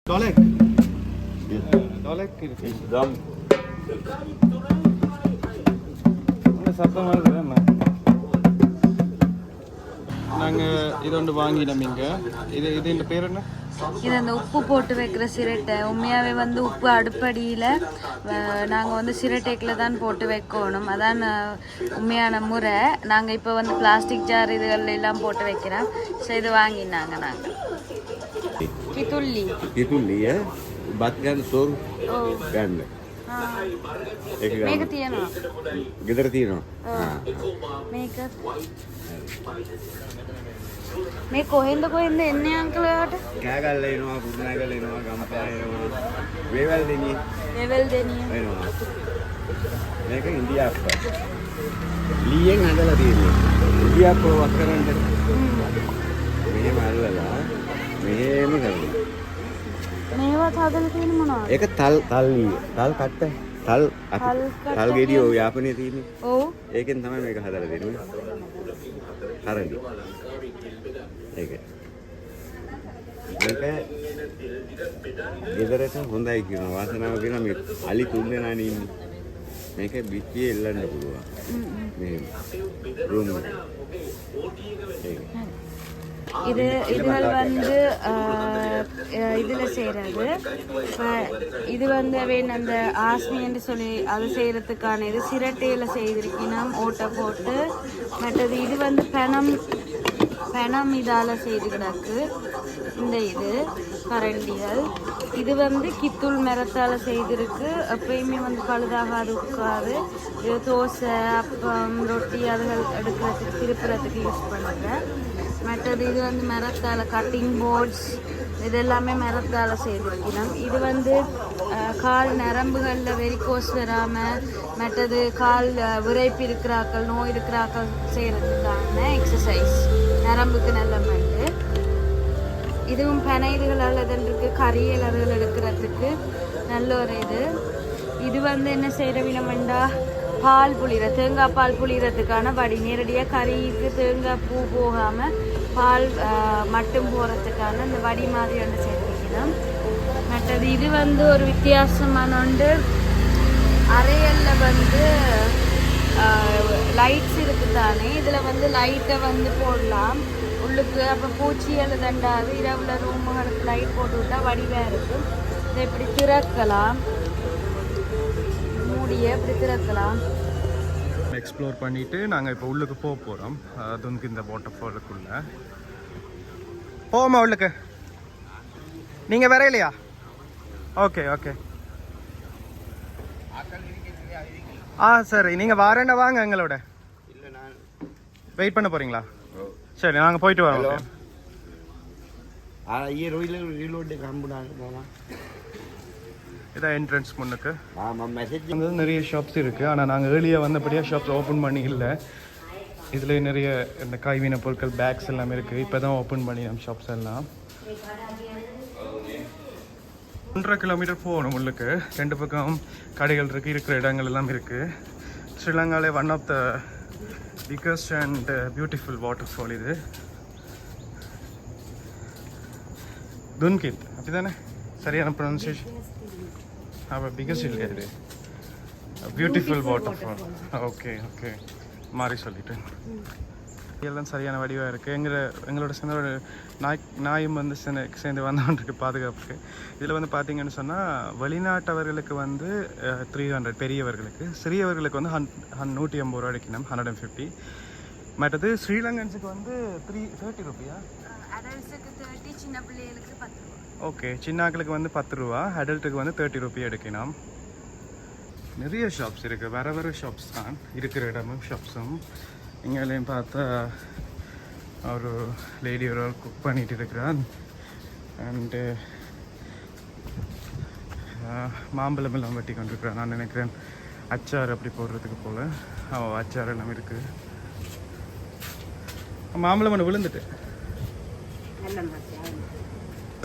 Dolek. Dolek இருக்கு. Drum. இந்த சத்தமாக இருக்குதுண்ணா. நாங்கள் இது ஒன்று வாங்கினோம் இங்கே. இது இந்த பேர் என்ன? இது அந்த உப்பு போட்டு வைக்கிற சிரட்டை. உண்மையாகவே வந்து உப்பு அடுப்படியில் நாங்கள் வந்து சிரட்டைக்கில் தான் போட்டு வைக்கணும். அதான் உண்மையான முறை. நாங்கள் இப்போ வந்து பிளாஸ்டிக் ஜார் இதுகள் எல்லாம் போட்டு வைக்கிறோம். ஸோ இது வாங்கினாங்க நாங்கள். கித்துள்ளி Kitulli ya. Bat gan sor gan. මේක තියෙනවා. ගෙදර තියෙනවා. මේක මේ කොහෙන්ද එන්නේ අංකල් ඔයාට? කෑගල්ල එනවා, කුරුණෑගල්ල එනවා, ගම්පහ එනවා. වේවැල් දෙනිය. ලෙවල් දෙනිය. එනවා. මේක ඉන්දියාප්ප. ලීයෙන් හදලා තියෙන්නේ. ඉන්දියාප්ප වක් කරන්න. මෙහෙම අල්ලලා මෙහෙම කරනවා. මේවත් හදලා තියෙන මොනවද? ඒක තල් ලීය. තල් කට්ට. තල් ගෙඩිය ඔය යාපනයේ තියෙන්නේ. ඔව්. ඒකෙන් තමයි මේක හදලා දෙන්නේ. හරි. ඒක. මේක ගෙදරට හොඳයි කියනවා. වාසනාව කියනවා මේ අලි තුන් දෙනානේ ඉන්නේ. මේක පිටියේ එල්ලන්න පුළුවන්. මෙහෙම. රූම්. இதுகள் வந்து இதில் செய்கிறது. இப்போ இது வந்து அந்த ஆஸ்மின்னு சொல்லி அது செய்கிறதுக்கான இது சிரட்டையில் செய்திருக்கணும், ஓட்டை போட்டு. மற்றது இது வந்து பெனம் இதால் செய்து கிடக்கு. இந்த இது கரண்டிகள் இது வந்து கித்தூள் மரத்தால் செய்திருக்கு. எப்பயுமே வந்து பழுதாகாது, உட்காது. இது தோசை, அப்பம், ரொட்டி அதுகள் எடுக்கிறதுக்கு திருப்புறதுக்கு யூஸ் பண்ணுறேன். மற்றது இது வந்து மரத்தால் கட்டிங் போர்ட்ஸ் இது எல்லாமே மரத்தால் செய்திருக்கணும். இது வந்து கால் நரம்புகளில் வெரிகோஸ் வராமல், மற்றது கால் விரைப்பு இருக்கிறாக்கள், நோய் இருக்கிறாக்கள் செய்கிறதுக்கான எக்ஸசைஸ், நரம்புக்கு நல்ல மருந்து. இதுவும் பனை இதுகளால் இருக்குது, கரியல் அதுகள் எடுக்கிறதுக்கு நல்ல ஒரு இது வந்து என்ன செய்கிற வினமெண்டா பால் புளிகிற, தேங்காய் பால் புளிகிறதுக்கான வடி. நேரடியாக கறிக்கு தேங்காய் பூ போகாமல் பால் மட்டும் போகிறதுக்கான இந்த வடி மாதிரி ஒன்று சேர்த்துக்கணும். மற்றது இது வந்து ஒரு வித்தியாசமான ஒன்று. அறையலில் வந்து லைட்ஸ் இருக்குது தானே, இதில் வந்து லைட்டை வந்து போடலாம் உள்ளுக்கு. அப்போ பூச்சி எழுதண்டாது. இரவுல ரூமுகளுக்கு லைட் போட்டு விட்டால் வடிவாக இருக்கும். இதை இப்படி திறக்கலாம், மூடியை இப்படி திறக்கலாம். எக்ஸ்ப்ளோர் பண்ணிவிட்டு நாங்கள் இப்போ உள்ளுக்கு போக போகிறோம். துன்கிந்த வாட்டர்ஃபாலுக்குள்ளே போவோமா உள்ளுக்கு? நீங்கள் வேற இல்லையா? Okay okay. சரி, நீங்கள் வாரேன்னா வாங்க எங்களோட. வெயிட் பண்ண போகிறீங்களா? சரி, நாங்கள் போயிட்டு வரோம். இதான் என்ட்ரன்ஸ் முன்னுக்கு. நிறைய ஷாப்ஸ் இருக்குது, ஆனால் நாங்கள் ஏர்லியாக வந்தபடியாக ஷாப்ஸ் ஓப்பன் பண்ணி இல்லை. இதில் நிறைய இந்த கைவினை பொருட்கள், பேக்ஸ் எல்லாமே இருக்குது. இப்போ தான் ஓப்பன் பண்ணி நம்ம ஷாப்ஸ் எல்லாம். 1.5 கிலோமீட்டர் போகணும் உள்ளுக்கு. 2 பக்கம் கடைகள் இருக்குது, இருக்கிற இடங்கள் எல்லாம் இருக்குது. ஸ்ரீலங்காவிலே one of the biggest and beautiful waterfall இது. துன்கித், அப்படி தானே சரியான ப்ரொனன்சியேஷன்? அப்போ பிகஸ்ட் இல்லையா இது? Beautiful waterfall. ஓகே ஓகே, மாறி சொல்லிட்டேன். எல்லாம் சரியான வடிவாக இருக்குது. எங்களோட சேர்ந்த நாயும் வந்து சேர்ந்து வந்தவன்றிருக்கு பாதுகாப்புக்கு. இதில் வந்து பார்த்தீங்கன்னு சொன்னால் வெளிநாட்டவர்களுக்கு வந்து 300, பெரியவர்களுக்கு. சிறியவர்களுக்கு வந்து 180 ரூபா அடிக்கணும், 150. மற்றது ஸ்ரீலங்கன்ஸுக்கு வந்து 30 ரூபாயா? சின்ன பிள்ளைகளுக்கு 10 ரூபா. ஓகே, சின்னாக்களுக்கு வந்து 10 ரூபா, அடல்ட்டுக்கு வந்து 30 ரூபாய் எடுக்கணும். நிறைய ஷாப்ஸ் இருக்குது, வேறு ஷாப்ஸ் தான் இருக்கிற இடமும் ஷாப்ஸும். இங்கேயும் பார்த்தா ஒரு லேடி ஒரு குக் பண்ணிகிட்டு இருக்கிறான். அண்டு மாம்பழம் எல்லாம் வெட்டி கொண்டிருக்கிறான். நான் நினைக்கிறேன் அச்சார் அப்படி போடுறதுக்கு போல். அச்சார் எல்லாம் இருக்குது. மாம்பழம் ஒன்று விழுந்துட்டு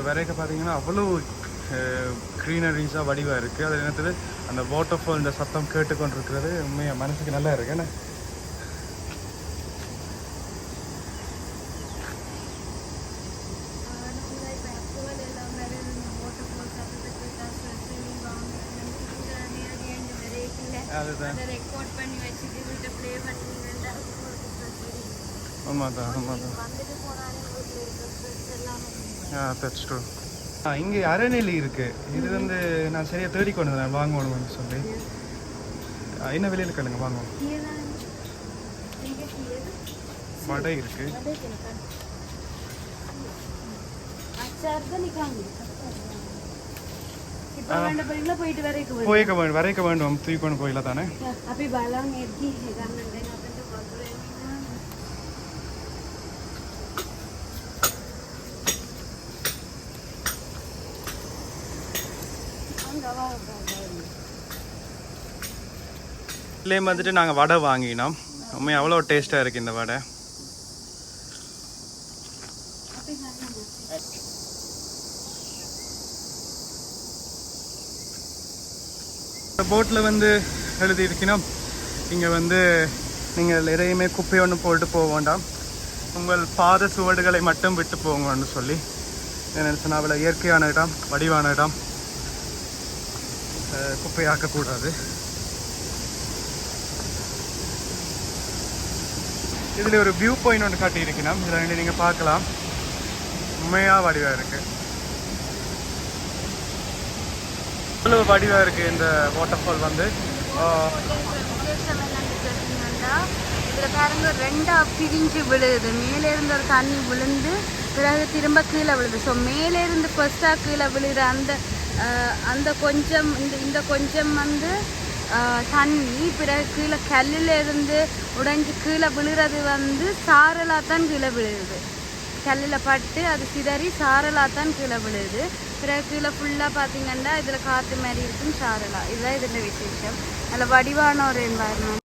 வரைக்க பார்த்தீங்கன்னா அவ்வளோ க்ரீனரிஸாக வடிவாக இருக்குது. அதே நேரத்தில் அந்த வாட்டர்ஃபால் இந்த சத்தம் கேட்டுக்கொண்டிருக்கிறது உண்மையாக மனசுக்கு நல்லா இருக்கு. ஏன்னா அதுதான் அதை ரெக்கார்ட் பண்ணி வச்சுட்டு வீட்டை ப்ளே பண்ணிங்கன்னா ஆமாம் தான் வந்துட்டு போனாலே வீட்டில் இருக்கிற ஸ்ட்ரெஸ் எல்லாம் தட்ஸ் ட்ரூ. இங்கே அரைநெல்லி இருக்கு. இது வந்து நான் சரியாக தேடி கொண்டு வந்தேன் வாங்கணும்னு சொல்லி. என்ன விலையில் கேளுங்க வாங்குவோம். வடை இருக்கு. வரைக்க வேண்டும் தூக்கி கொண்டு போயில தானே. இதுலேயே வந்துட்டு நாங்கள் வடை வாங்கினோம். உண்மையாக அவ்வளோ டேஸ்ட்டாக இருக்குது இந்த வடை. போட்டில் வந்து எழுதியிருக்கணும், இங்கே வந்து நீங்கள் எதையுமே குப்பை ஒன்று போட்டு போக வேண்டாம், உங்கள் பாத சுவடுகளை மட்டும் விட்டு போங்கன்னு சொல்லி. என்ன சொன்னால் அவ்வளோ இயற்கையான இடம், வடிவான இடம், குப்பையாக்கக்கூடாது. இதில் ஒரு வியூ பாயிண்ட் ஒன்று காட்டியிருக்கணும், இதில் நீங்கள் பார்க்கலாம். உண்மையாக வடிவாக இருக்குது, அவ்வளோ வடிவாக இருக்குது இந்த வாட்டர் ஃபால் வந்து. இதில் பாருங்க ரெண்டாக பிரிஞ்சு விழுது. மேலே இருந்து ஒரு தண்ணி விழுந்து பிறகு திரும்ப கீழே விழுது. ஸோ மேலே இருந்து ஃபர்ஸ்ட்டாக கீழே விழுகிற அந்த கொஞ்சம் இந்த கொஞ்சம் வந்து தண்ணி பிறகு கீழே கல்லில் இருந்து உடைஞ்சி கீழே விழுகிறது வந்து சாரலாக தான் கீழே விழுது. கல்லில் பட்டு அது சிதறி சாரலாக தான் கீழே விழுது. பிறகு கீழே ஃபுல்லாக பார்த்தீங்கன்னா இதில் காற்று மாதிரி இருக்கும் சாரலா. இதுதான் இதில் விசேஷம். அதில் வடிவான ஒரு என்வாயர்மெண்ட்.